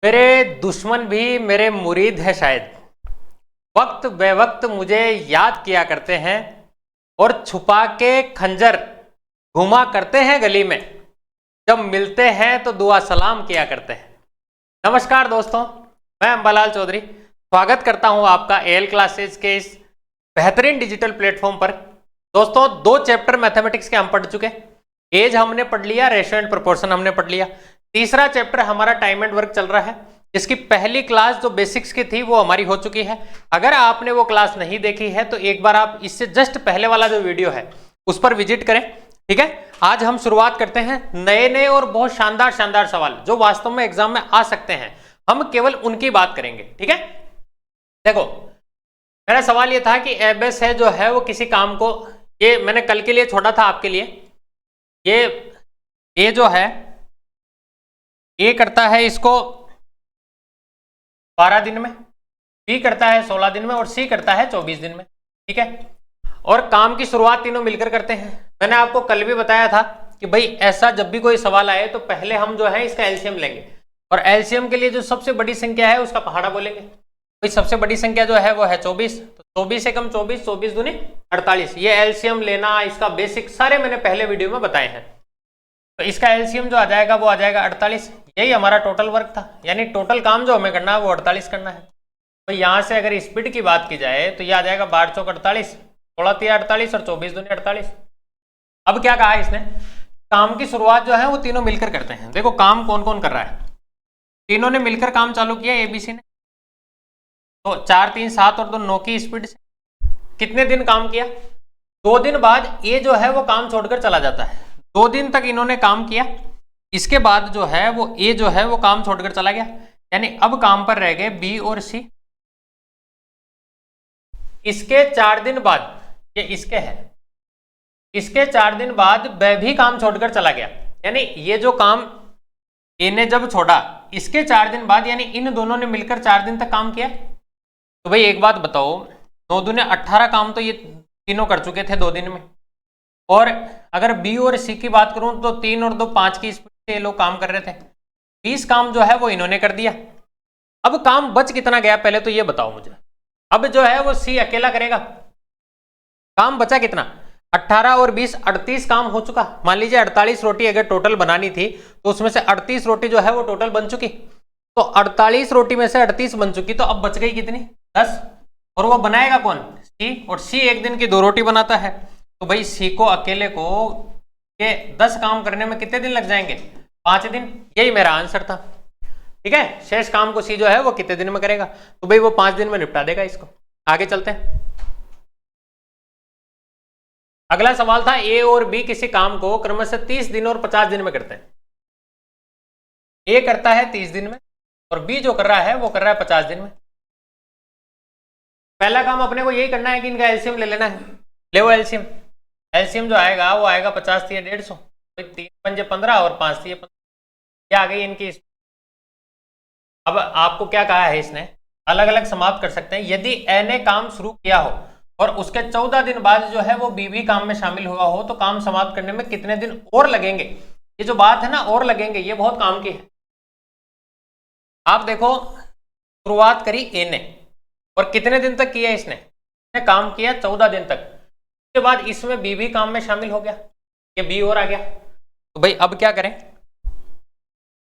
मेरे दुश्मन भी मेरे मुरीद है शायद। वक्त बेवक्त मुझे याद किया करते हैं और छुपा के खंजर घुमा करते हैं गली में। जब मिलते हैं तो दुआ सलाम किया करते हैं। नमस्कार दोस्तों, मैं अंबालाल चौधरी स्वागत करता हूं आपका एल क्लासेज के इस बेहतरीन डिजिटल प्लेटफॉर्म पर। दोस्तों, 2 चैप्टर मैथमेटिक्स के हम पढ़ चुके। एज हमने पढ़ लिया, रेशियो एंड प्रोपोर्शन हमने पढ़ लिया। तीसरा चैप्टर हमारा टाइम एंड वर्क चल रहा है, जिसकी पहली क्लास जो बेसिक्स की थी वो हमारी हो चुकी है। अगर आपने वो क्लास नहीं देखी है तो एक बार आप इससे जस्ट पहले वाला जो वीडियो है उस पर विजिट करें। ठीक है, आज हम शुरुआत करते हैं नए नए और बहुत शानदार शानदार सवाल जो वास्तव में एग्जाम में आ सकते हैं। हम केवल उनकी बात करेंगे। ठीक है, देखो मेरा सवाल ये था कि एबेस है जो है वो किसी काम को, ये मैंने कल के लिए छोड़ा था आपके लिए। ये जो है ए करता है इसको 12 दिन में, बी करता है 16 दिन में और सी करता है 24 दिन में। ठीक है, और काम की शुरुआत तीनों मिलकर करते हैं। मैंने आपको कल भी बताया था कि भाई ऐसा जब भी कोई सवाल आए तो पहले हम जो है इसका एलसीएम लेंगे और एलसीएम के लिए जो सबसे बड़ी संख्या है उसका पहाड़ा बोलेंगे। भाई सबसे बड़ी संख्या जो है वो है 24, तो 24 से कम 24, 24 दूनी 48। ये एलसीएम लेना, इसका बेसिक सारे मैंने पहले वीडियो में बताए हैं। तो इसका एलसीएम जो आ जाएगा वो आ जाएगा 48। यही हमारा टोटल वर्क था, यानी टोटल काम जो हमें करना है वो 48 करना है। तो यहाँ से अगर स्पीड की बात की जाए तो ये आ जाएगा 12 चौक 48, 16 तिया 48 और 24 दूनी 48। अब क्या कहा इसने, काम की शुरुआत जो है वो तीनों मिलकर करते हैं। देखो काम कौन कौन कर रहा है, तीनों ने मिलकर काम चालू किया एबीसी ने। तो 4 3 7 और 2 9 की स्पीड से कितने दिन काम किया, 2 दिन बाद ये जो है वो काम छोड़कर चला जाता है। 2 दिन तक इन्होंने काम किया, इसके बाद जो है वो ए जो है वो काम छोड़कर चला गया, यानी अब काम पर रह गए बी और सी। इसके 4 दिन बाद, ये इसके है, इसके 4 दिन बाद ब भी काम छोड़कर चला गया, यानी ये जो काम ए ने जब छोड़ा इसके 4 दिन बाद, यानी इन दोनों ने मिलकर 4 दिन तक काम किया। तो भाई एक बात बताओ, 9 दूने 18 काम तो ये तीनों कर चुके थे 2 दिन में। और अगर बी और सी की बात करूं तो 3 और 2 5 की स्पीड से ये लोग काम कर रहे थे। 20 काम जो है वो इन्होंने कर दिया। अब काम बच कितना गया पहले तो ये बताओ मुझे। अब जो है वो सी अकेला करेगा, काम बचा कितना, 18 और 20 38 काम हो चुका। मान लीजिए 48 रोटी अगर टोटल बनानी थी तो उसमें से 38 रोटी जो है वो टोटल बन चुकी। तो 48 रोटी में से 38 बन चुकी, तो अब बच गई कितनी, 10। और वो बनाएगा कौन, सी, और सी एक दिन की 2 रोटी बनाता है। तो भाई सी को अकेले को के 10 काम करने में कितने दिन लग जाएंगे, 5 दिन। यही मेरा आंसर था। ठीक है, शेष काम को सी जो है वो कितने दिन में करेगा, तो भाई वो 5 दिन में निपटा देगा इसको। आगे चलते हैं। अगला सवाल था ए और बी किसी काम को क्रमशः 30 दिन और 50 दिन में करते हैं। ए करता है 30 दिन में और बी जो कर रहा है वो कर रहा है 50 दिन में। पहला काम अपने को यही करना है कि इनका एलसीएम ले लेना है। ले वो एलसीएम, एलसीएम जो आएगा वो आएगा 50 तिया 150, तो 3 पंजे 15 और 5 तिया 15। क्या आ गई इनकी। अब आपको क्या कहा है इसने, अलग अलग समाप्त कर सकते हैं। यदि ए ने काम शुरू किया हो और उसके 14 दिन बाद जो है वो बी भी काम में शामिल हुआ हो तो काम समाप्त करने में कितने दिन और लगेंगे। ये जो बात है ना और लगेंगे, ये बहुत काम की है। आप देखो शुरुआत करी ए ने और कितने दिन तक किया इसने काम किया 14 दिन तक। उसके बाद इसमें बी भी काम में शामिल हो गया, ये बी और आ गया। तो भाई अब क्या करें,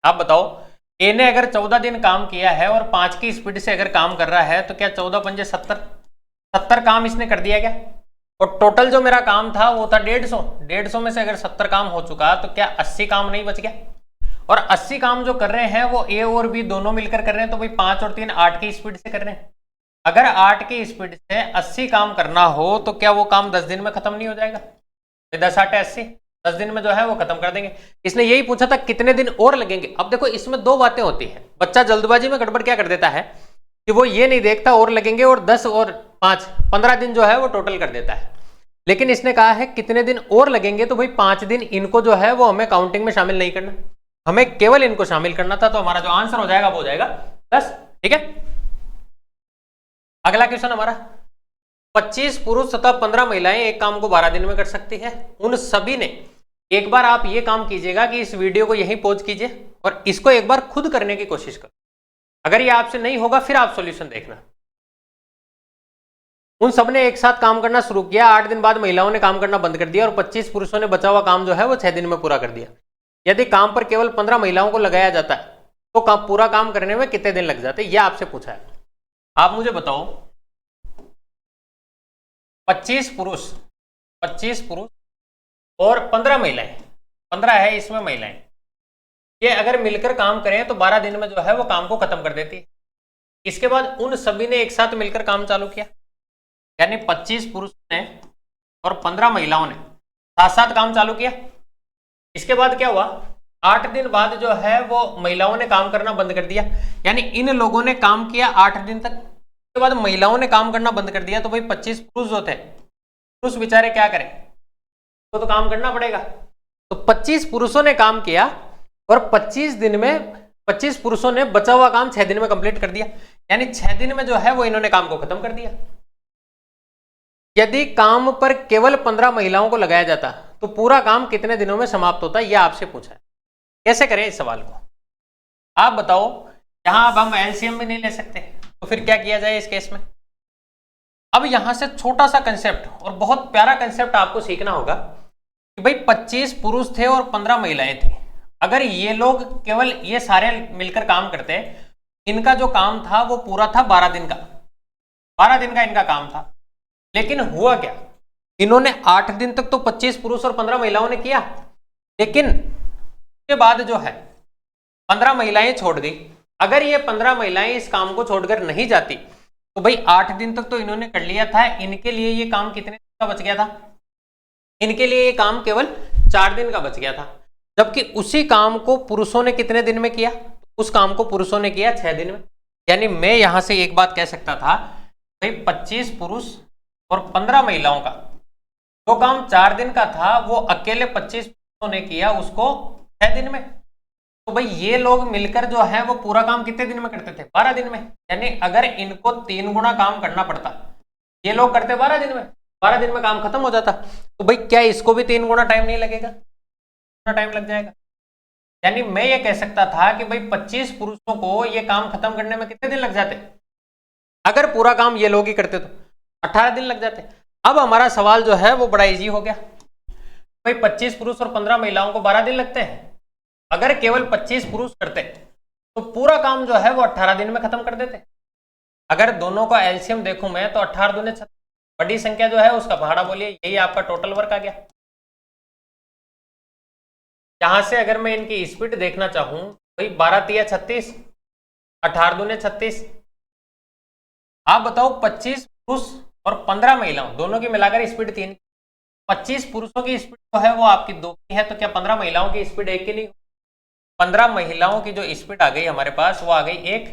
आप बताओ। ए ने अगर 14 दिन काम किया है और 5 की स्पीड से अगर काम कर रहा है तो क्या 14 पंजे 70 काम इसने कर दिया क्या। और टोटल जो मेरा काम था वो था 150 में से अगर 70 काम हो चुका तो क्या 80 काम नहीं बच गया। और 80 काम जो कर रहे हैं वो ए और बी दोनों मिलकर कर रहे हैं, तो भाई 5 और 3 8 की स्पीड से कर रहे हैं। अगर 8 की स्पीड से 80 काम करना हो तो क्या वो काम 10 दिन में खत्म नहीं हो जाएगा। 10 8 80, 10 दिन में जो है वो खत्म कर देंगे। इसने यही पूछा था कितने दिन और लगेंगे। अब देखो इसमें 2 बातें होती है। बच्चा जल्दबाजी में गड़बड़ क्या कर देता है कि वो ये नहीं देखता और लगेंगे और 10 और 5 15 दिन जो है वो टोटल कर देता है। लेकिन इसने कहा है कितने दिन और लगेंगे, तो भाई 5 दिन इनको जो है वो हमें काउंटिंग में शामिल नहीं करना, हमें केवल इनको शामिल करना था। तो हमारा जो आंसर हो जाएगा वो हो जाएगा 10। ठीक है, अगला क्वेश्चन हमारा, 25 पुरुष तथा 15 महिलाएं एक काम को 12 दिन में कर सकती है। उन सभी ने, एक बार आप ये काम कीजिएगा कि इस वीडियो को यहीं पॉज कीजिए और इसको एक बार खुद करने की कोशिश करो। अगर ये आपसे नहीं होगा फिर आप सॉल्यूशन देखना। उन सब ने एक साथ काम करना शुरू किया, 8 दिन बाद महिलाओं ने काम करना बंद कर दिया और 25 पुरुषों ने बचा हुआ काम जो है वो 6 दिन में पूरा कर दिया। यदि काम पर केवल 15 महिलाओं को लगाया जाता है तो पूरा काम करने में कितने दिन लग जाते, यह आपसे पूछा है। आप मुझे बताओ 25 पुरुष और 15 महिलाएं, 15 है इसमें महिलाएं, ये अगर मिलकर काम करें तो 12 दिन में जो है वो काम को खत्म कर देती है। इसके बाद उन सभी ने एक साथ मिलकर काम चालू किया, यानी 25 पुरुष ने और 15 महिलाओं ने साथ साथ काम चालू किया। इसके बाद क्या हुआ, 8 दिन बाद जो है वो महिलाओं ने काम करना बंद कर दिया, यानी इन लोगों ने काम किया 8 दिन तक, उसके बाद महिलाओं ने काम करना बंद कर दिया। तो भाई 25 पुरुष जो थे, पुरुष बेचारे क्या करें, तो काम करना पड़ेगा। तो 25 पुरुषों ने काम किया और 25 दिन में 25 पुरुषों ने बचा हुआ काम 6 दिन में कंप्लीट कर दिया, यानी 6 दिन में जो है वो इन्होंने काम को खत्म कर दिया। यदि काम पर केवल 15 महिलाओं को लगाया जाता तो पूरा काम कितने दिनों में समाप्त होता, यह आपसे पूछा है। कैसे करें इस सवाल को, आप बताओ। यहां अब हम एलसीएम भी नहीं ले सकते, तो फिर क्या किया जाए इस केस में। अब यहां से छोटा सा कंसेप्ट और बहुत प्यारा कंसेप्ट आपको सीखना होगा कि भाई 25 पुरुष थे और 15 महिलाएं थी। अगर ये लोग केवल ये सारे मिलकर काम करते, इनका जो काम था वो पूरा था 12 दिन का, 12 दिन का इनका काम था। लेकिन हुआ क्या, इन्होंने 8 दिन तक तो 25 पुरुष और 15 महिलाओं ने किया, लेकिन उसके बाद जो है 15 महिलाएं छोड़ दी। अगर ये 15 महिलाएं इस काम को छोड़कर नहीं जाती तो भाई 8 दिन तक तो इन्होंने कर लिया था, इनके लिए ये काम कितने दिन का बच गया था, इनके लिए ये काम केवल 4 दिन का बच गया था। जबकि उसी काम को पुरुषों ने कितने दिन में किया, उस काम को पुरुषों ने किया 6 दिन में। यानी मैं यहां से एक बात कह सकता था, भाई 25 पुरुष और 15 महिलाओं का जो काम 4 दिन का था वो अकेले 25 पुरुषों ने किया उसको 6 दिन में। तो भाई ये लोग मिलकर जो है वो पूरा काम कितने दिन में करते थे, 12 दिन में। यानी अगर इनको 3 गुना काम करना पड़ता, ये लोग करते 12 दिन में, 12 दिन में काम खत्म हो जाता। तो भाई क्या इसको भी 3 गुना टाइम नहीं लगेगा, टाइम लग जाएगा। यानी मैं ये कह सकता था कि भाई 25 पुरुषों को ये काम खत्म करने में कितने दिन लग जाते, अगर पूरा काम ये लोग ही करते तो 18 दिन लग जाते। अब हमारा सवाल जो है वो बड़ा इजी हो गया, भाई 25 पुरुष और 15 महिलाओं को 12 दिन लगते हैं, अगर केवल 25 पुरुष करते तो पूरा काम जो है वो 18 दिन में खत्म कर देते। अगर दोनों का एलसीएम देखूं मैं तो 18 दूने 36, बड़ी संख्या जो है उसका पहाड़ा बोलिए, यही आपका टोटल वर्क आ गया। यहां से अगर मैं इनकी स्पीड देखना चाहूं, भाई 12 तिया 36, 18 दूने 36। आप बताओ 25 पुरुष और 15 महिलाओं दोनों की मिलाकर स्पीड 3, 25 पुरुषों की स्पीड जो है वो आपकी 2 की है, तो क्या 15 महिलाओं की स्पीड 1 की नहीं? 15 महिलाओं की जो स्पीड आ गई हमारे पास वो आ गई 1,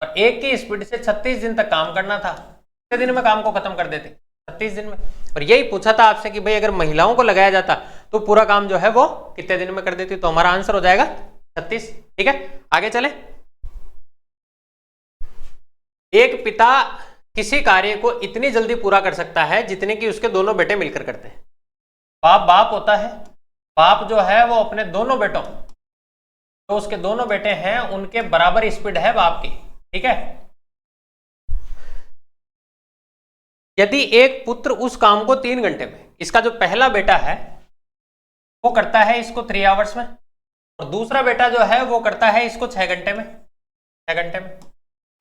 और 1 की स्पीड से 36 दिन तक काम करना था, कितने दिन में काम को खत्म कर देते, 36 दिन में। और यही पूछा था आपसे कि भाई अगर महिलाओं को लगाया जाता तो पूरा काम जो है वो कितने दिन में कर देती, तो हमारा आंसर हो जाएगा 36। ठीक है, आगे चले। एक पिता किसी कार्य को इतनी जल्दी पूरा कर सकता है जितने कि उसके दोनों बेटे मिलकर करते हैं। बाप होता है, बाप जो है वो अपने दोनों बेटों, तो उसके दोनों बेटे हैं उनके बराबर स्पीड है बाप की। ठीक है, यदि एक पुत्र उस काम को 3 घंटे में, इसका जो पहला बेटा है वो करता है इसको 3 आवर्स में, और दूसरा बेटा जो है वो करता है इसको 6 घंटे में, 6 घंटे में।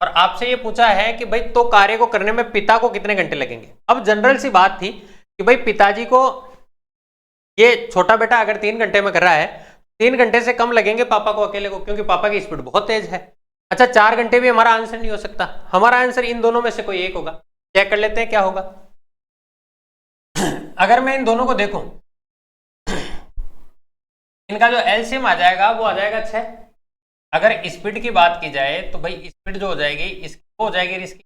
और आपसे ये पूछा है कि भाई तो कार्य को करने में पिता को कितने घंटे लगेंगे। अब जनरल सी बात थी कि भाई पिताजी को, ये छोटा बेटा अगर 3 घंटे में कर रहा है, 3 घंटे से कम लगेंगे पापा को अकेले को, क्योंकि पापा की स्पीड बहुत तेज है। अच्छा 4 घंटे भी हमारा आंसर नहीं हो सकता, हमारा आंसर इन दोनों में से कोई एक होगा। चेक कर लेते हैं क्या होगा। अगर मैं इन दोनों को देखूं, इनका जो एलसीएम आ जाएगा वो आ जाएगा 6। अगर स्पीड की बात की जाए तो भाई स्पीड जो हो जाएगी इसकी हो जाएगी इसकी।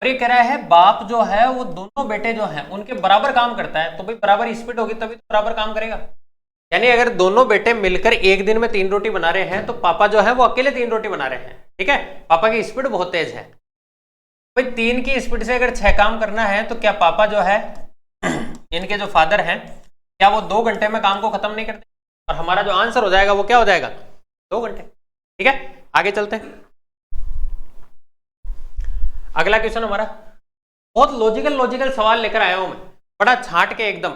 और ये कह रहा है बाप जो है वो दोनों बेटे जो हैं उनके बराबर काम करता है, तो भाई बराबर स्पीड होगी तभी तो बराबर काम करेगा। यानी अगर दोनों बेटे मिलकर एक दिन में 3 रोटी बना रहे हैं तो पापा जो है वो अकेले 3 रोटी बना रहे हैं। ठीक है, पापा की स्पीड बहुत तेज है। भाई 3 की स्पीड से अगर 6 काम करना है तो क्या पापा जो है इनके जो फादर हैं क्या वो 2 घंटे में काम को खत्म नहीं करते? और हमारा जो आंसर हो जाएगा वो क्या हो जाएगा, 2 घंटे। ठीक है, आगे चलते हैं। अगला क्वेश्चन हमारा, बहुत लॉजिकल सवाल लेकर आया हूं मैं, बड़ा छांट के एकदम,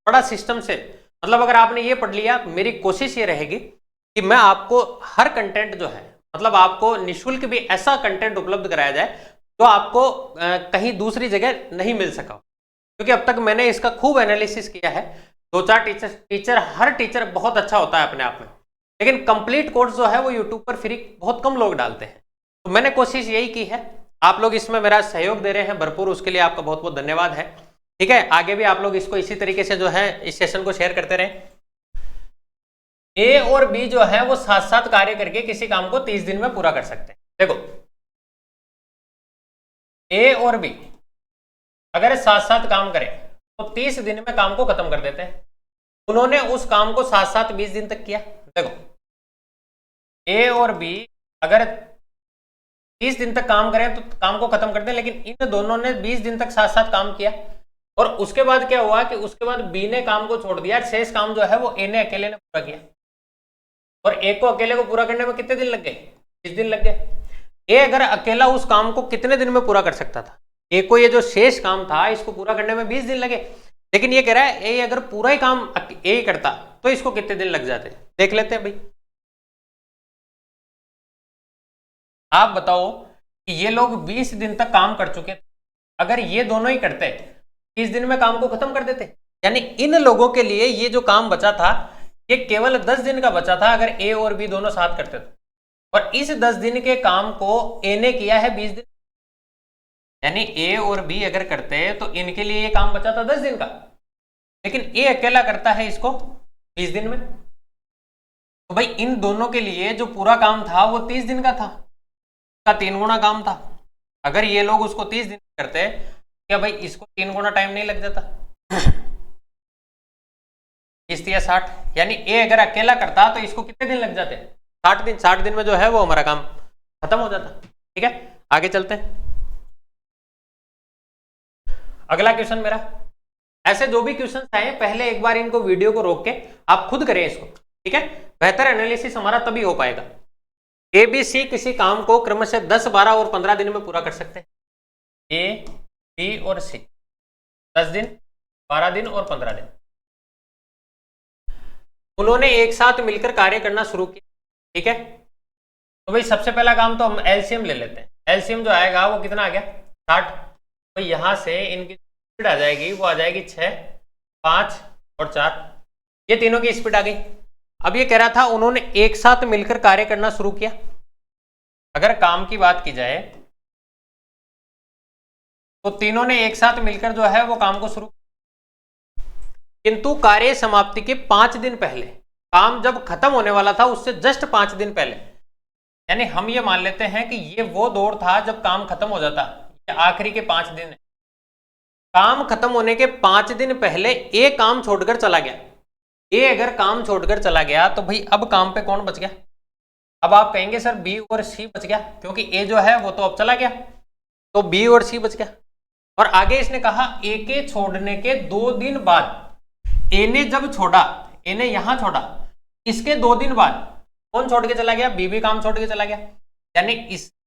बड़ा सिस्टम से। मतलब अगर आपने ये पढ़ लिया, मेरी कोशिश ये रहेगी कि मैं आपको हर कंटेंट जो है, मतलब आपको निःशुल्क भी ऐसा कंटेंट उपलब्ध कराया जाए जो आपको कहीं दूसरी जगह नहीं मिल सका, क्योंकि अब तक मैंने इसका खूब एनालिसिस किया है। 2-4 टीचर हर टीचर बहुत अच्छा होता है अपने आप में, लेकिन कंप्लीट कोर्स जो है वो यूट्यूब पर फ्री बहुत कम लोग डालते हैं। तो मैंने कोशिश यही की है, आप लोग इसमें मेरा सहयोग दे रहे हैं भरपूर, उसके लिए आपका बहुत बहुत धन्यवाद है। ठीक है, आगे भी आप लोग इसको इसी तरीके से जो है इस सेशन को शेयर करते रहें। ए और बी जो है वो साथ साथ कार्य करके किसी काम को 30 दिन में पूरा कर सकते हैं। देखो, ए और बी अगर साथ साथ काम करें तो 30 दिन में काम को खत्म कर देते हैं। उन्होंने उस काम को साथ साथ 20 दिन तक किया। देखो, ए और बी अगर 30 दिन तक काम करें तो काम को खत्म कर दें, लेकिन इन दोनों ने 20 दिन तक साथ साथ काम किया, और उसके बाद क्या हुआ कि उसके बाद बी ने काम को छोड़ दिया, शेष काम जो है वो ए ने अकेले ने पूरा किया। और ए को अकेले को पूरा करने में कितने दिन लग गए? 20 दिन लग गए। ए अगर अकेला उस काम को कितने दिन में पूरा कर सकता था? ए को ये जो शेष काम था इसको पूरा करने में 20 दिन लगे, लेकिन ये कह रहा है ए अगर पूरा ही काम ए ही करता तो इसको कितने दिन लग जाते? देख लेते हैं भाई। आप बताओ कि ये लोग 20 दिन तक काम कर चुके थे, अगर ये दोनों ही करते 30 दिन में काम को खत्म कर देते, यानी इन लोगों के लिए ये जो काम बचा था ये केवल 10 दिन का बचा था अगर ए और बी दोनों साथ करते थे, और इस 10 दिन के काम को ए ने किया है 20 दिन। यानी ए और बी अगर करते तो इनके लिए ये काम बचा था 10 दिन का, लेकिन ए अकेला करता है इसको 20 दिन में। तो भाई इन दोनों के लिए जो पूरा काम था वो 30 दिन का था, का 3 गुना काम था। अगर ये लोग उसको 30 दिन करते, क्या भाई इसको 3 गुना टाइम नहीं लग जाता? 30 या 60, यानी ए अगर अकेला करता तो इसको कितने दिन लग जाते? 60 दिन। 60 दिन में जो है वो हमारा काम खत्म हो जाता। ठीक है, आगे चलते हैं। अगला क्वेश्चन मेरा, ऐसे जो भी क्वेश्चन आए पहले एक बार इनको वीडियो को रोक के आप खुद करें इसको। ठीक है, बेहतर एनालिसिस हमारा तभी हो पाएगा। ए बी सी किसी काम को क्रमशः 10, 12 और 15 दिन में पूरा कर सकते हैं। ए बी और सी 10 दिन, 12 दिन और 15 दिन, उन्होंने एक साथ मिलकर कार्य करना शुरू किया। ठीक है, तो भाई सबसे पहला काम तो हम एलसीएम ले लेते हैं। एलसीएम जो आएगा वो कितना आ गया? 60। तो यहां से इनकी स्पीड आ जाएगी, वो आ जाएगी 6, 5 और 4, ये तीनों की स्पीड आ गई। अब ये कह रहा था उन्होंने एक साथ मिलकर कार्य करना शुरू किया। अगर काम की बात की जाए तो तीनों ने एक साथ मिलकर जो है वो काम को शुरू, किंतु कार्य समाप्ति के 5 दिन पहले, काम जब खत्म होने वाला था उससे जस्ट 5 दिन पहले, यानी हम ये मान लेते हैं कि ये वो दौर था जब काम खत्म हो जाता, ये आखिरी के 5 दिन है। काम खत्म होने के 5 दिन पहले ए काम छोड़कर चला गया। ए अगर काम छोड़कर चला गया तो भाई अब काम पे कौन बच गया? अब आप कहेंगे सर बी और सी बच गया, क्योंकि ए जो है वो तो अब चला गया, तो बी और सी बच गया। और आगे इसने कहा ए के छोड़ने के 2 दिन बाद, ए ने जब छोड़ा, ए ने यहां छोड़ा, इसके 2 दिन बाद कौन छोड़ के चला गया? बी भी काम छोड़ के चला गया, यानी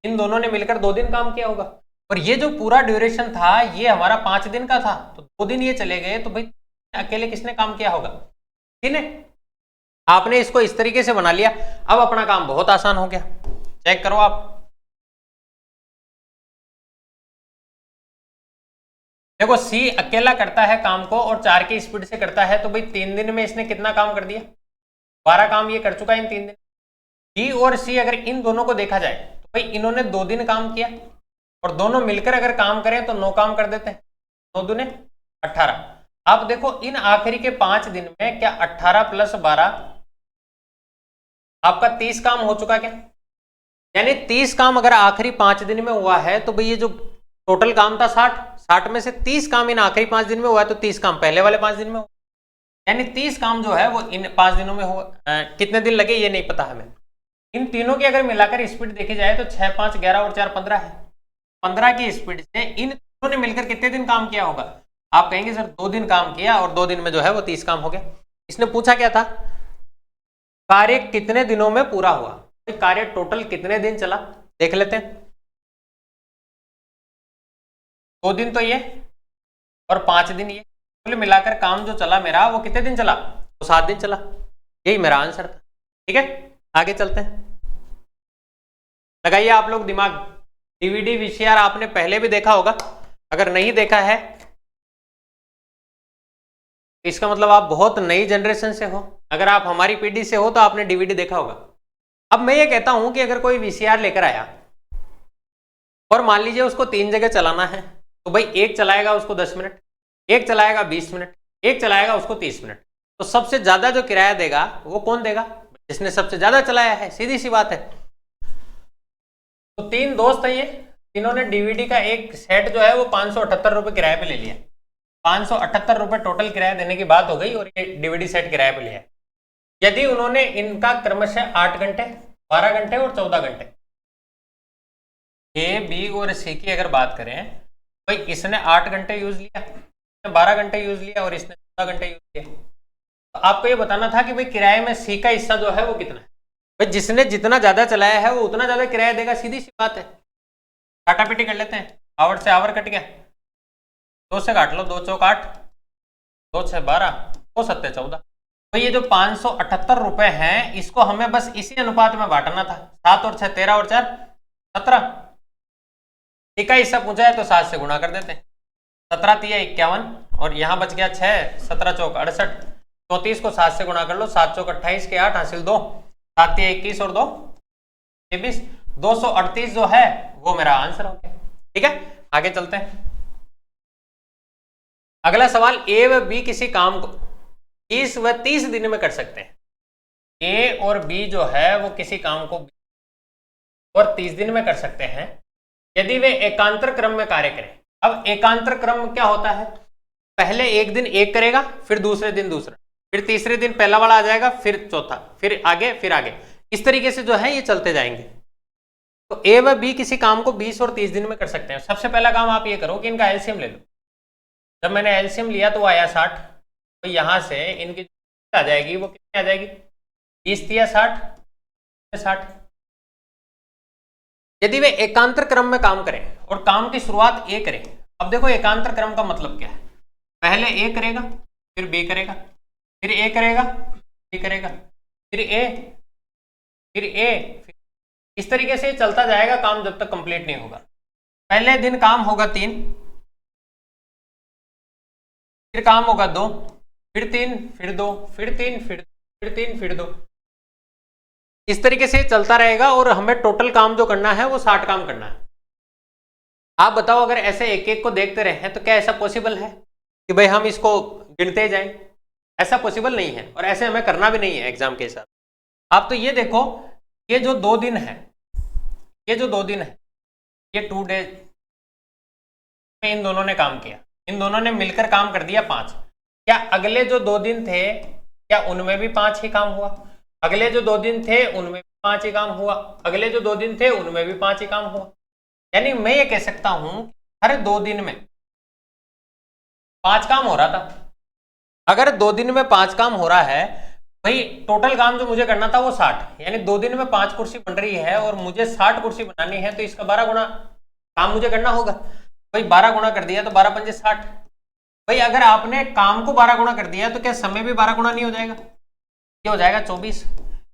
इन दोनों ने मिलकर 2 दिन काम किया होगा। और ये जो पूरा ड्यूरेशन था ये हमारा 5 दिन का था, तो 2 दिन ये चले गए, तो भाई अकेले किसने काम किया होगा? ठीक है, आपने इसको इस तरीके से बना लिया। अब अपना काम बहुत आसान हो गया, चेक करो आप। देखो सी अकेला करता है काम को और 4 की स्पीड से करता है, तो भाई 3 दिन में इसने कितना काम कर दिया? 12 काम ये कर चुका है इन 3 दिन। बी और सी अगर इन दोनों को देखा जाए तो भाई इन्होंने 2 दिन काम किया, और दोनों मिलकर अगर काम करें तो 9 काम कर देते हैं, 9 दूने 18। आप देखो इन आखिरी के 5 दिन में क्या 18 + 12 आपका 30 काम हो चुका क्या? यानी 30 काम अगर आखिरी 5 दिन में हुआ है तो भाई ये जो टोटल काम था 60 में से 30 काम इन आखिरी 5 दिन में हुआ है, तो 30 काम पहले वाले 5 दिन में हुआ, यानी 30 काम जो है वो इन 5 दिनों में हुआ। कितने दिन लगे ये नहीं पता हमें। इन तीनों की अगर मिलाकर स्पीड देखी जाए तो 6, 5, 11 और 4 15 है। 15 की स्पीड से इन तीनों ने मिलकर कितने दिन काम किया होगा? आप कहेंगे सर 2 दिन काम किया, और 2 दिन में जो है वो 30 काम हो गया। इसने पूछा क्या था? कार्य कितने दिनों में पूरा हुआ। कार्य टोटल कितने दिन चला देख लेते हैं। 2 दिन तो ये और 5 दिन ये, कुल मिलाकर काम जो चला मेरा वो कितने दिन चला, तो 7 दिन चला। यही मेरा आंसर था। ठीक है, आगे चलते हैं। लगाइए आप लोग दिमाग। डीवीडी वीसीआर आपने पहले भी देखा होगा, अगर नहीं देखा है तो इसका मतलब आप बहुत नई जनरेशन से हो। अगर आप हमारी पीढ़ी से हो तो आपने डीवीडी देखा होगा। अब मैं ये कहता हूं कि अगर कोई वीसीआर लेकर आया और मान लीजिए उसको 3 जगह चलाना है, तो भाई एक चलाएगा उसको 10 मिनट, एक चलाएगा 20 मिनट, एक चलाएगा उसको 30 मिनट। तो सबसे ज्यादा जो किराया देगा वो कौन देगा, जिसने सबसे ज्यादा चलाया है, सीधी सी बात है। तो 3 दोस्त हैं ये, तीनों ने डीवीडी का एक सेट जो है वो 578 रुपये किराए पे ले लिया। 578 रुपये टोटल किराया देने की बात हो गई और ये डीवीडी सेट किराए पे लिया। यदि उन्होंने इनका क्रमशः 8 घंटे, 12 घंटे और 14 घंटे, ए बी और सी की अगर बात करें, भाई इसने 8 घंटे यूज लिया, इसने 12 घंटे यूज लिया और इसने 14 घंटे यूज लिया, तो आपको ये बताना था कि भाई किराए में सी का हिस्सा जो है वो कितना है। भाई जिसने जितना ज्यादा चलाया है वो उतना ज्यादा किराया देगा, सीधी सी बात है। काटा पीटी कर लेते हैं, आवर से आवर कट गया, 2 से काट लो, 2 चौक 8, 2 6 12, 2 7 14। तो ये जो 578 रुपए हैं इसको हमें बस इसी अनुपात में बांटना था। 7 और 6 13 और 4 17, सी का हिस्सा पूछा है तो 7 से गुणा कर देते हैं। 17 3 51 और यहाँ बच गया 6, 17 चौक 68, 34 को 7 से गुणा कर लो, 7 चौक 28 के 8 हासिल 2, 7 3 21 और 2 23, 238 जो है वो मेरा आंसर हो गया। ठीक है, आगे चलते हैं। अगला सवाल, ए व बी किसी काम को 20 व 30 दिन में कर सकते हैं। ए और बी जो है वो किसी काम को 20 और 30 दिन में कर सकते हैं यदि वे एकांतर क्रम में कार्य करें। अब एकांतर क्रम क्या होता है, पहले एक दिन एक करेगा, फिर दूसरे दिन दूसरा, फिर तीसरे दिन पहला वाला आ जाएगा, फिर चौथा, फिर आगे फिर आगे, इस तरीके से जो है ये चलते जाएंगे। तो ए व बी किसी काम को 20 और 30 दिन में कर सकते हैं। सबसे पहला काम आप ये करो कि इनका एलसीएम ले लो। जब मैंने एलसीएम लिया तो वो आया 60, तो यहां से इनकी आ जाएगी वो कितनी आ जाएगी, 20 या 60। यदि वे एकांतर क्रम में काम करें और काम की शुरुआत ए करें। अब देखो एकांतर क्रम का मतलब क्या है, पहले ए करेगा, फिर बी करेगा, फिर ए करेगा, बी करेगा, फिर ए, फिर ए, इस तरीके से चलता जाएगा काम जब तक कंप्लीट नहीं होगा। पहले दिन काम होगा 3, फिर काम होगा 2, फिर 3, फिर 2, फिर 3, फिर 3, फिर 2, इस तरीके से चलता रहेगा और हमें टोटल काम जो करना है वो 60 काम करना है। आप बताओ अगर ऐसे एक एक को देखते रहे तो क्या ऐसा पॉसिबल है कि भाई हम इसको गिनते जाएं? ऐसा पॉसिबल नहीं है और ऐसे हमें करना भी नहीं है एग्जाम के हिसाब। आप तो ये देखो, ये जो 2 दिन है, ये जो 2 दिन है, ये 2 डेज में इन दोनों ने काम किया, इन दोनों ने मिलकर काम कर दिया 5। क्या अगले जो 2 दिन थे क्या उनमें भी 5 ही काम हुआ? अगले जो 2 दिन थे उनमें भी 5 ही काम हुआ, अगले जो 2 दिन थे उनमें भी 5 ही काम हुआ। यानी मैं ये कह सकता हूं हर 2 दिन में 5 काम हो रहा था। अगर 2 दिन में 5 काम हो रहा है, भाई टोटल काम जो मुझे करना था वो 60, यानी 2 दिन में 5 कुर्सी बन रही है और मुझे 60 कुर्सी बनानी है, तो इसका 12 गुना काम मुझे करना होगा। भाई 12 गुना कर दिया तो 12 पंजे 60। भाई अगर आपने काम को 12 गुना कर दिया तो क्या समय भी 12 गुना नहीं हो जाएगा? ये हो जाएगा 24,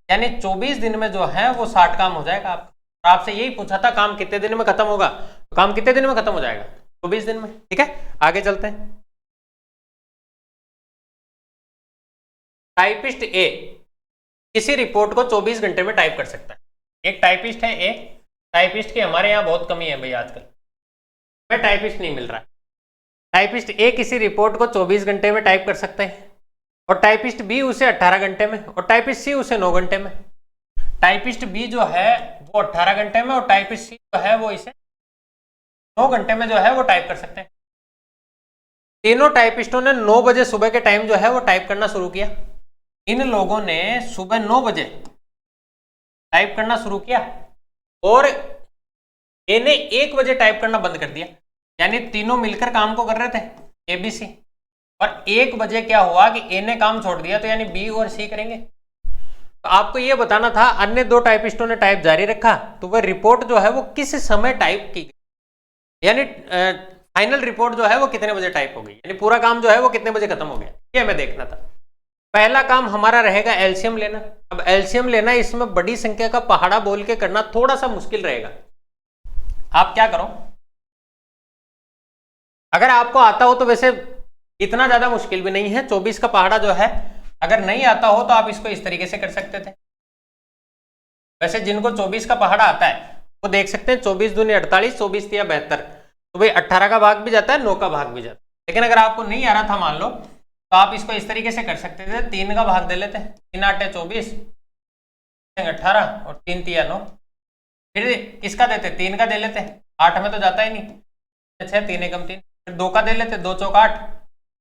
यानी 24 दिन में जो है वो 60 काम हो जाएगा आपका। आपसे यही पूछा था काम कितने दिन में खत्म होगा, तो काम कितने दिन में खत्म हो जाएगा? 24 दिन में। ठीक है, आगे चलते हैं। टाइपिस्ट ए किसी रिपोर्ट को 24 घंटे में टाइप कर सकता है। एक टाइपिस्ट है ए, टाइपिस्ट की हमारे यहाँ बहुत कमी है भाई आजकल, मैं टाइपिस्ट नहीं मिल रहा। टाइपिस्ट ए किसी रिपोर्ट को 24 घंटे में टाइप कर सकते हैं और टाइपिस्ट बी उसे 18 घंटे में और टाइपिस्ट सी उसे 9 घंटे में। टाइपिस्ट बी जो है वो 18 घंटे में और टाइपिस्ट सी जो है वो इसे 9 घंटे में जो है वो टाइप कर सकते हैं। तीनों टाइपिस्टों ने 9 बजे सुबह के टाइम जो है वो टाइप करना शुरू किया। इन लोगों ने सुबह 9 बजे टाइप करना शुरू किया और ए ने 1 बजे टाइप करना बंद कर दिया, यानी तीनों मिलकर काम को कर रहे थे एबीसी, और 1 बजे क्या हुआ कि ए ने काम छोड़ दिया, तो यानी बी और सी करेंगे। तो आपको यह बताना था अन्य 2 टाइपिस्टों ने टाइप जारी रखा, तो वह रिपोर्ट जो है वो किस समय टाइप की गई, यानी फाइनल रिपोर्ट जो है वो कितने बजे टाइप हो गई, यानी पूरा काम जो है वो कितने बजे खत्म हो गया, ये हमें देखना था। पहला काम हमारा रहेगा एलसीएम लेना। अब एलसीएम लेना, इसमें बड़ी संख्या का पहाड़ा बोल के करना थोड़ा सा मुश्किल रहेगा। आप क्या करो, अगर आपको आता हो तो वैसे इतना ज्यादा मुश्किल भी नहीं है, 24 का पहाड़ा जो है अगर नहीं आता हो तो आप इसको इस तरीके से कर सकते थे। वैसे जिनको 24 का पहाड़ा आता है वो देख सकते हैं 24 दूनी 48, 24 तिया 72, तो भाई 18 का भाग भी जाता है, 9 का भाग भी जाता है। लेकिन अगर आपको नहीं आ रहा था मान लो, तो आप इसको इस तरीके से कर सकते थे, 3 का भाग दे लेते, 3 8 24 18 और 3 तिया 9, फिर इसका देते 3 का दे लेते, 8 में तो जाता ही नहीं, 6 3 एकम 3, फिर 2 का दे लेते, 2 चौक 8,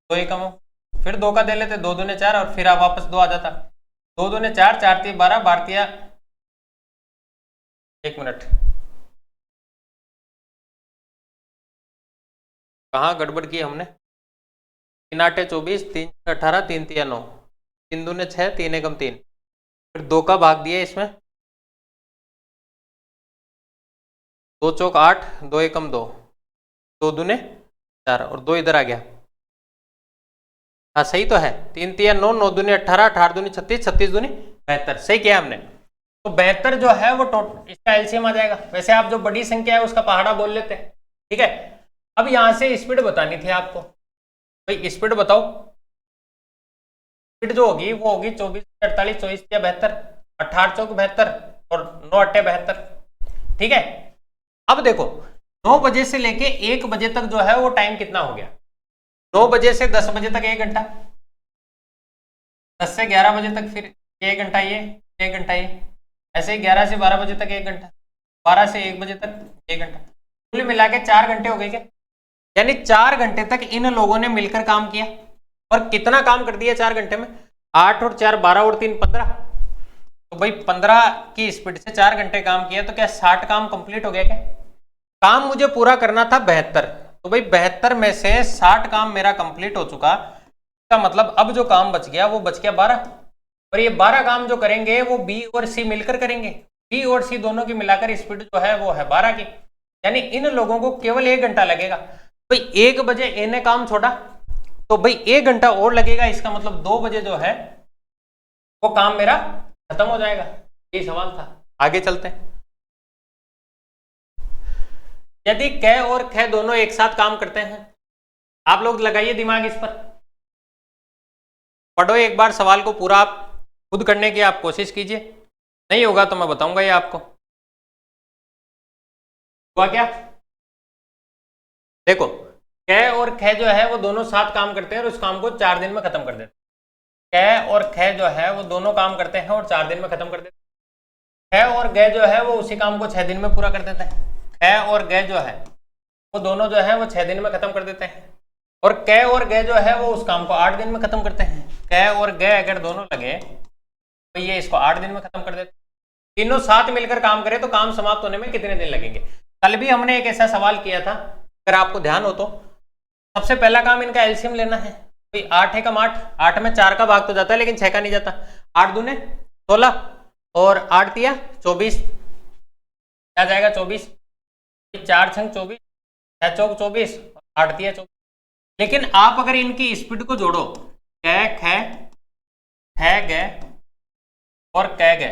2 एकम, फिर 2 का दे लेते, 2 दूने 4 और फिर आप वापस 2 आ जाता, 2 दूने 4, 4 तिया 12, 12 तिया, एक मिनट कहाँ गड़बड़ की हमने, 3 8 24, 3 18, 3 तिया 9, 3 दूने 6, 3 एकम 3, फिर 2 का भाग दिया इसमें, 2 चौक 8, 2 एकम 2, 2 दूने 4 और 2 इधर आ गया। हाँ सही तो है, 3 तिया 9, 9 दूनी 18, 18 दूनी 36, 36 दूनी 72, सही किया हमने। तो 72 जो है वो टोटल इसका एलसीएम आ जाएगा। वैसे आप जो बड़ी संख्या है उसका पहाड़ा बोल लेते हैं, ठीक है। अब यहां से स्पीड बतानी थी आपको, भाई स्पीड बताओ, स्पीड जो होगी वो होगी 24 48 24 या 72, 18 चौक 72 और 9 8 72, ठीक है। अब देखो 9 बजे से लेके 1 बजे तक जो है वो टाइम कितना हो गया, 9 बजे से 10 बजे तक 1 घंटा, 10 से 11 बजे तक फिर 1 घंटा, ये 1 घंटा, ये ऐसे ही 11 से 12 बजे तक 1 घंटा, 12 से 1 बजे तक 1 घंटा, कुल मिला के 4 घंटे हो गए क्या, यानी 4 घंटे तक इन लोगों ने मिलकर काम किया। और कितना काम कर दिया 4 घंटे में, 8 और 4 12 और 3 15, तो भाई 15 की स्पीड से 4 घंटे काम किया, तो क्या 60 काम कंप्लीट हो गया क्या। काम मुझे पूरा करना था 72, तो भाई 72 में से 60 काम मेरा कंप्लीट हो चुका, इसका मतलब अब जो काम बच गया वो बच गया 12, और ये 12 काम जो करेंगे वो बी और सी मिलकर करेंगे, बी और सी दोनों की मिलाकर स्पीड जो है वो है 12 की, यानी इन लोगों को केवल 1 घंटा लगेगा। भाई 1 बजे ए ने काम छोड़ा तो भाई 1 घंटा और लगेगा, इसका मतलब 2 बजे जो है वो काम मेरा खत्म हो जाएगा। ये सवाल था, आगे चलते हैं। यदि क और ख दोनों एक साथ काम करते हैं, आप लोग लगाइए दिमाग इस पर, पढ़ो एक बार सवाल को पूरा, आप खुद करने की आप कोशिश कीजिए, नहीं होगा तो मैं बताऊंगा ये आपको। हुआ क्या, देखो क और ख जो है वो दोनों साथ काम करते हैं और उस काम को 4 दिन में खत्म कर देते हैं। क और ख जो है वो दोनों काम करते हैं और 4 दिन में खत्म कर देते हैं। ख और ग जो है वो उसी काम को 6 दिन में पूरा कर देते हैं। ख और ग जो है वो दोनों जो है वो 6 दिन में खत्म कर देते हैं, और क और ग जो है वो उस काम को 8 दिन में खत्म करते हैं। क और ग अगर दोनों लगे तो ये इसको 8 दिन में खत्म कर देते हैं। तीनों साथ मिलकर काम करें तो काम समाप्त होने में कितने दिन लगेंगे। कल भी हमने एक ऐसा सवाल किया था, अगर आपको ध्यान हो तो। सबसे पहला काम इनका एलसीएम लेना है। भाई 8 एकम 8, 8 में 4 का भाग तो जाता है लेकिन 6 का नहीं जाता। 8 दूने 16 और 8 तिया 24, क्या जाएगा 24, 4 छंग 24, 6 चौक 24, 8 तिया 24। लेकिन आप अगर इनकी स्पीड को जोड़ो, क ख ग और क ग,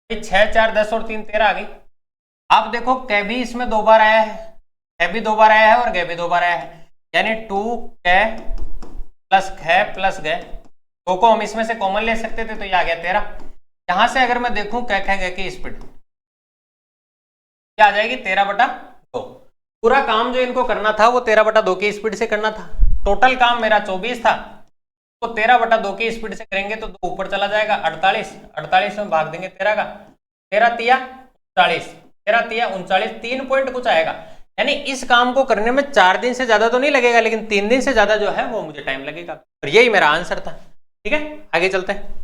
6 4 10 और 3 13 आ गई। आप देखो क भी इसमें 2 बार आया है, ख भी 2 बार आया है और ग भी 2 बार आया है, यानी 2 क प्लस ख प्लस ग, 2 को हम इसमें से कॉमन ले सकते थे तो ये आ गया 13। यहां से अगर मैं देखूं क ख ग की स्पीड क्या आ जाएगी 13/2। पूरा काम जो इनको करना था वो 13/2 की स्पीड से करना था। टोटल काम मेरा 24 था, तो 13/2 की स्पीड से करेंगे तो 2 ऊपर चला जाएगा, 48, 48 में भाग देंगे 13 का, 13 तिया 40, 13 तिया 39, 3 पॉइंट कुछ आएगा। यानी इस काम को करने में 4 दिन से ज्यादा तो नहीं लगेगा, लेकिन 3 दिन से ज्यादा जो है वो मुझे टाइम लगेगा, और यही मेरा आंसर था। ठीक है, आगे चलते हैं।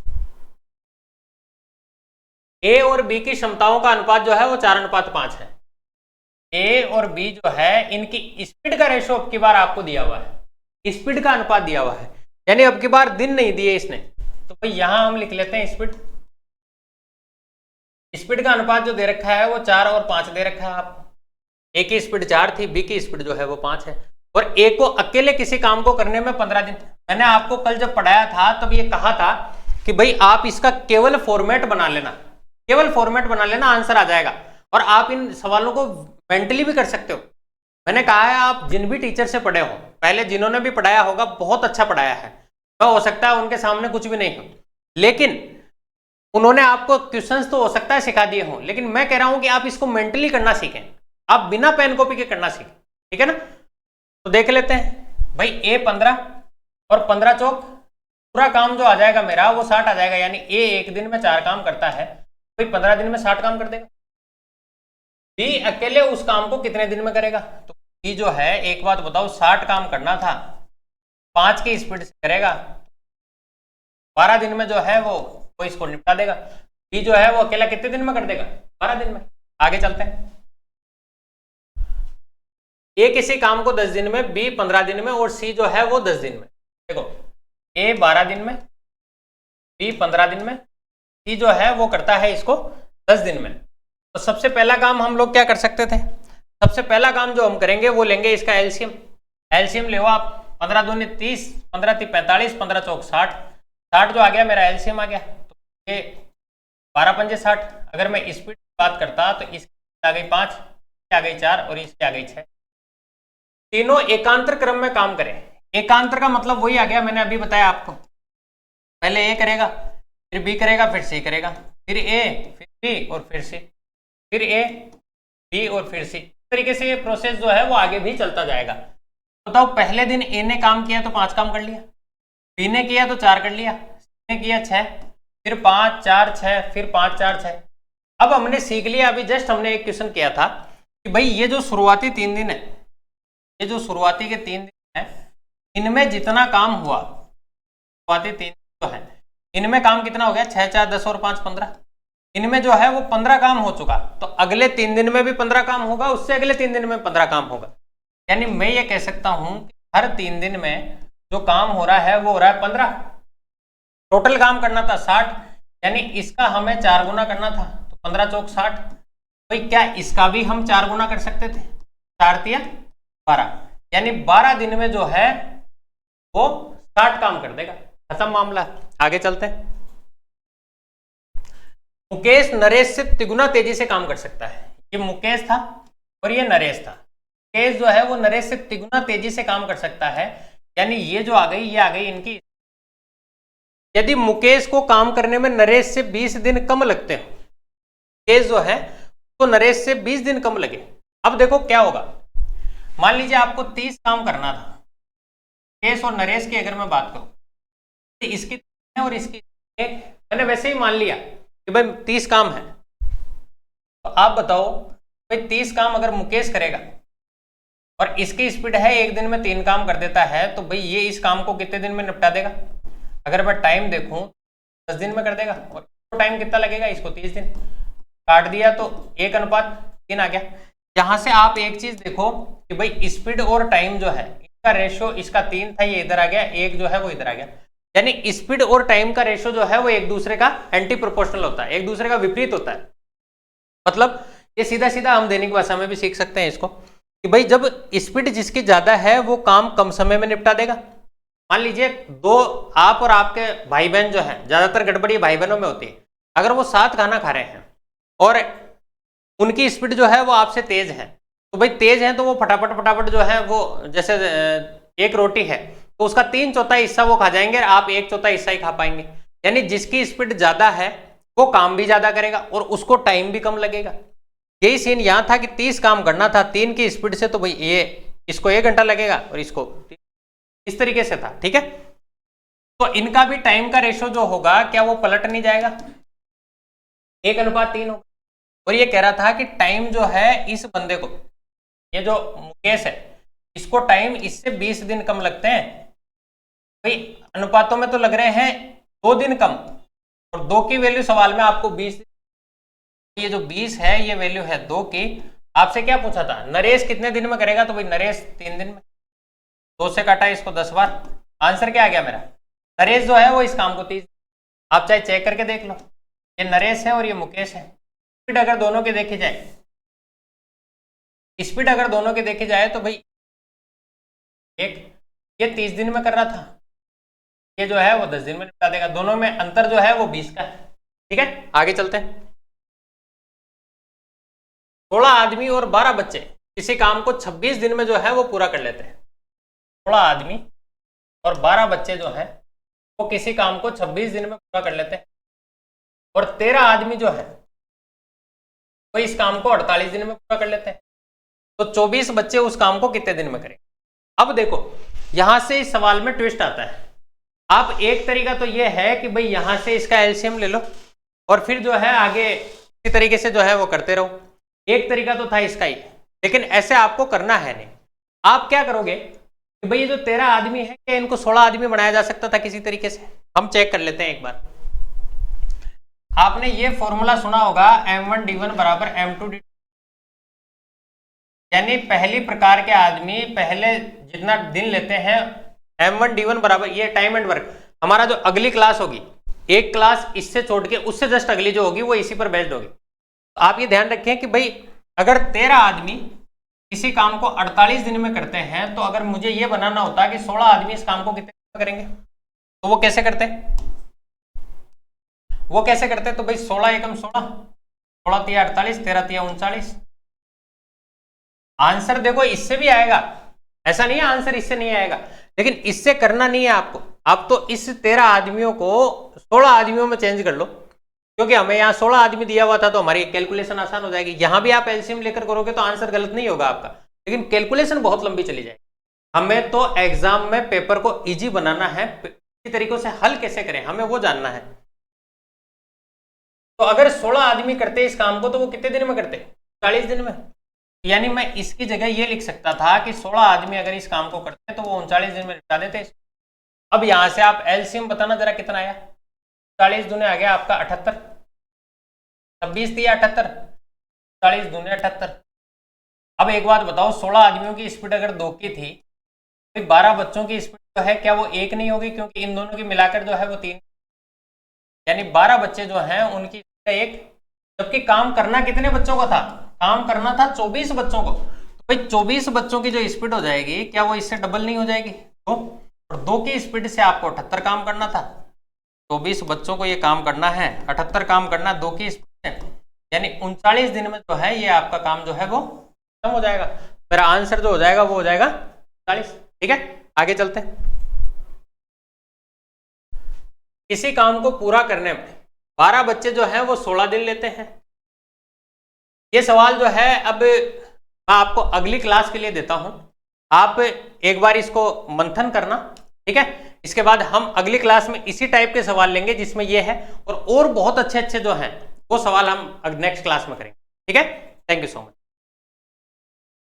ए और बी की क्षमताओं का अनुपात जो है वो 4:5 है। ए और बी जो है इनकी स्पीड का रेशो अब की बार आपको दिया हुआ है, स्पीड का अनुपात दिया हुआ है, यानी अब की बार दिन नहीं दिए इसने, तो भाई यहां हम लिख लेते हैं स्पीड। स्पीड का अनुपात जो दे रखा है वो 4 और 5 दे रखा है आपको, ए की स्पीड 4 थी, बी की स्पीड जो है वो 5 है, और ए को अकेले किसी काम को करने में 15 दिन। मैंने आपको कल जब पढ़ाया था तब ये कहा था कि भाई आप इसका केवल फॉर्मेट बना लेना, केवल फॉर्मेट बना लेना, आंसर आ जाएगा। और आप इन सवालों को मेंटली भी कर सकते हो। मैंने कहा है आप जिन भी टीचर से पढ़े हो, पहले जिन्होंने भी पढ़ाया होगा बहुत अच्छा पढ़ाया है, हो सकता है उनके सामने कुछ भी नहीं हो, लेकिन उन्होंने आपको क्वेश्चंस तो हो सकता है सिखा दिए हो, लेकिन मैं कह रहा हूं कि आप इसको मेंटली करना सीखें, आप बिना पेन कॉपी के करना सीखें, ठीक है ना। तो देख लेते हैं भाई, ए 15 और 15 चौक पूरा काम जो आ जाएगा मेरा वो 60 आ जाएगा, यानी ए एक दिन में 4 काम करता है, भाई 15 दिन में 60 काम कर देगा। बी अकेले उस काम को कितने दिन में करेगा, तो बी जो है, एक बात बताओ, 60 काम करना था, 5 की स्पीड से करेगा, 12 दिन में जो है वो इसको निपटा देगा। बी जो है वो अकेला कितने दिन में कर देगा, 12 दिन में। आगे चलते हैं, ए किसी काम को 10 दिन में, बी 15 दिन में, और सी जो है वो 10 दिन में। देखो, ए 12 दिन में, बी 15 दिन में, सी जो है वो करता है इसको 10 दिन में। तो सबसे पहला काम हम लोग क्या कर सकते थे, सबसे पहला काम जो हम करेंगे वो लेंगे इसका एलसीएम। एलसीएम ले आप, 15 दूनी 30, 15 × 45, 15 चौक 60, 60 जो आ गया मेरा एलसीएम आ गया। तो ये 12 पंजे 60। अगर मैं स्पीड की बात करता तो इसकी आ गई 5, इसकी आ गई 4 और इसकी आ गई 6। तीनों एकांतर क्रम में काम करें। एकांतर का मतलब वही आ गया, मैंने अभी बताया आपको, पहले ए करेगा, फिर बी करेगा, फिर सी करेगा, फिर ए, फिर बी और फिर सी, फिर ए, बी और फिर सी। इस तरीके से ये प्रोसेस जो है वो आगे भी चलता जाएगा। बताओ, पहले दिन ए ने काम किया तो 5 काम कर लिया, बी ने किया तो 4 कर लिया, सी ने किया 6, फिर 5 4 6, फिर 5 4 6। अब हमने सीख लिया, अभी जस्ट हमने एक क्वेश्चन किया था कि भाई ये जो शुरुआती 3 दिन है, ये जो शुरुआती के 3 दिन है, इनमें जितना काम हुआ, शुरुआती 3 जो है इनमें काम कितना हो गया, 6 4 10 और 5 15, इनमें जो है वो 15 काम हो चुका। तो अगले 3 दिन में भी 15 काम होगा, उससे अगले 3 दिन में 15 काम होगा। यानी मैं ये कह सकता हूं कि हर 3 दिन में जो काम हो रहा है वो हो रहा है 15। टोटल काम करना था 60, यानी इसका हमें 4 गुना करना था, तो 15 चौक 60। भाई क्या इसका भी हम 4 गुना कर सकते थे, 4 तिया 12, यानी 12 दिन में जो है वो 60 काम कर देगा, खत्म मामला। आगे चलते हैं, मुकेश नरेश से तिगुना तेजी से काम कर सकता है। ये मुकेश था और ये नरेश था, मुकेश जो है वो नरेश से तिगुना तेजी से काम कर सकता है, यानी ये जो आ गई ये आ गई इनकी। यदि मुकेश को काम करने में नरेश से 20 दिन कम लगते हो, मुकेश जो है तो नरेश से 20 दिन कम लगे। अब देखो क्या होगा, मान लीजिए आपको 30 काम करना था, मुकेश और नरेश की अगर मैं बात करूं तो इसकी और इसकी एक, मैंने वैसे ही मान लिया कि भाई 30 काम है। तो आप बताओ भाई 30 काम अगर मुकेश करेगा और इसकी स्पीड है एक दिन में 3 काम कर देता है, तो भाई ये इस काम को कितने दिन में निपटा देगा। अगर मैं टाइम देखूं 10 दिन में कर देगा, और इसको टाइम कितना लगेगा, इसको 30 दिन। काट दिया तो 1:3 आ गया। यहां से आप एक चीज देखो कि भाई स्पीड और टाइम जो है इसका रेशियो, इसका 3 था, ये इधर आ गया, एक जो है वो इधर आ गया। यानी स्पीड और टाइम का रेशियो जो है वो एक दूसरे का एंटी प्रोपोर्शनल होता है, एक दूसरे का विपरीत होता है। मतलब ये सीधा सीधा हम दैनिक भाषा में भी सीख सकते हैं इसको कि भाई जब स्पीड जिसकी ज्यादा है वो काम कम समय में निपटा देगा। मान लीजिए दो, आप और आपके भाई बहन जो है, ज्यादातर गड़बड़ी भाई बहनों में होती है। अगर वो साथ खाना खा रहे हैं और उनकी स्पीड जो है वो आपसे तेज है, तो भाई तेज है तो वो फटाफट फटाफट जो है वो, जैसे एक रोटी है तो उसका 3/4 हिस्सा वो खा जाएंगे, आप 1/4 हिस्सा ही खा पाएंगे। यानी जिसकी स्पीड ज्यादा है वो काम भी ज्यादा करेगा और उसको टाइम भी कम लगेगा। यही सीन यहाँ था कि 30 काम करना था 3 की स्पीड से, तो भाई ये इसको 1 घंटा लगेगा और इसको, इस तरीके से था, ठीक है। तो इनका भी टाइम का रेशो जो होगा क्या वो पलट नहीं जाएगा, 1:3 होगा। और ये कह रहा था कि टाइम जो है इस बंदे को, ये जो मुकेश है, इसको टाइम इससे 20 दिन कम लगते हैं। भाई अनुपातों में तो लग रहे हैं 2 दिन कम, और 2 की वैल्यू सवाल में आपको 20, ये जो 20 है ये वैल्यू है 2 की। आपसे क्या पूछा था, नरेश कितने दिन में करेगा, तो भाई नरेश 3 दिन में, 2 से काटा इसको 10 बार। आंसर क्या आ गया मेरा, नरेश जो है वो इस काम को 30, आप चाहे चेक करके देख लो, ये नरेश है और ये मुकेश है। स्पीड अगर दोनों की देखी जाए स्पीड अगर दोनों की देखी जाए तो भाई एक ये 30 दिन में कर रहा था, ये जो है वो 10 दिन में निपटा देगा, दोनों में अंतर जो है वो 20 का है। ठीक है, आगे चलते हैं। 16 आदमी और 12 बच्चे किसी काम को 26 दिन में जो है वो पूरा कर लेते हैं। 16 आदमी और 12 बच्चे जो है वो किसी काम को 26 दिन में पूरा कर लेते हैं, और 13 आदमी जो है वो इस काम को 48 दिन में पूरा कर लेते हैं। तो 24 बच्चे उस काम को कितने दिन में करेंगे? अब देखो यहां से इस सवाल में ट्विस्ट आता है। आप एक तरीका तो ये है कि भाई यहां से इसका एलसीएम ले लो और फिर जो है आगे इसी तरीके से जो है वो करते रहो। एक तरीका तो था इसका ही, लेकिन ऐसे आपको करना है नहीं। आप क्या करोगे कि भाई ये जो 13 आदमी है, क्या इनको 16 आदमी बनाया जा सकता था किसी तरीके से? हम चेक कर लेते हैं एक बार। आपने ये फॉर्मूला सुना होगा m1d1 बराबर m2d2, यानी पहली प्रकार के आदमी पहले जितना दिन लेते हैं m1d1 बराबर ये टाइम एंड वर्क। हमारा जो अगली क्लास होगी, एक क्लास इससे छोड़ के उससे जस्ट अगली जो होगी वो इसी पर बेस्ड होगी। तो आप ये ध्यान रखें कि भाई अगर 13 आदमी किसी काम को 48 दिन में करते हैं, तो अगर मुझे ये बनाना होता कि 16 आदमी इस काम को कितने दिन में करेंगे, तो वो कैसे करते? वो कैसे करते? तो भाई 16 एकम 16, 16 तिया 48, 13 तिया 39। आंसर देखो इससे भी आएगा, ऐसा नहीं है आंसर इससे नहीं आएगा, लेकिन इससे करना नहीं है आपको। आप तो इस 13 आदमियों को 16 आदमियों में चेंज कर लो, क्योंकि हमें यहाँ 16 आदमी दिया हुआ था तो हमारी कैलकुलेशन आसान हो जाएगी। यहां भी आप एलसीएम लेकर करोगे तो आंसर गलत नहीं होगा आपका, लेकिन कैलकुलेशन बहुत लंबी चली जाएगी। हमें तो एग्जाम में पेपर को इजी बनाना है, इसी तरीकों से हल कैसे करें हमें वो जानना है। तो अगर 16 आदमी करते इस काम को तो वो कितने दिन में करते? 40 दिन में। यानी मैं इसकी जगह ये लिख सकता था कि 16 आदमी अगर इस काम को करते तो वो 39 दिन में निपटा देते। अब यहां से आप एलसीएम बताना जरा कितना आया? 40 दूने आ गया आपका 78, 26 दिया 78, 40 दूने 78। अब एक बात बताओ, 16 आदमियों की स्पीड अगर 2 की थी, तो 12 बच्चों की स्पीड जो है क्या वो 1 नहीं होगी? क्योंकि इन दोनों की मिलाकर जो है वो 3, यानी 12 बच्चे जो हैं उनकी स्पीड 1, जबकि काम करना कितने बच्चों का था? काम करना था 24 बच्चों को। तो भाई 24 बच्चों की जो स्पीड हो जाएगी क्या वो इससे डबल नहीं हो जाएगी? तो और 2 की स्पीड से आपको 78 काम करना था, 24 बच्चों को ये काम करना है, 78 काम करना 2 की स्पीड से, यानी 39 दिन में जो है ये आपका काम जो है वो खत्म हो जाएगा। मेरा आंसर जो हो जाएगा वो हो जाएगा 40। ठीक है, आगे चलते हैं। किसी काम को पूरा करने में 12 बच्चे जो हैं वो 16 दिन लेते हैं। ये सवाल जो है अब मैं आपको अगली क्लास के लिए देता हूं, आप एक बार इसको मंथन करना। ठीक है, इसके बाद हम अगली क्लास में इसी टाइप के सवाल लेंगे जिसमें ये है, और बहुत अच्छे अच्छे जो हैं वो सवाल हम नेक्स्ट क्लास में करेंगे। ठीक है, थैंक यू सो मच।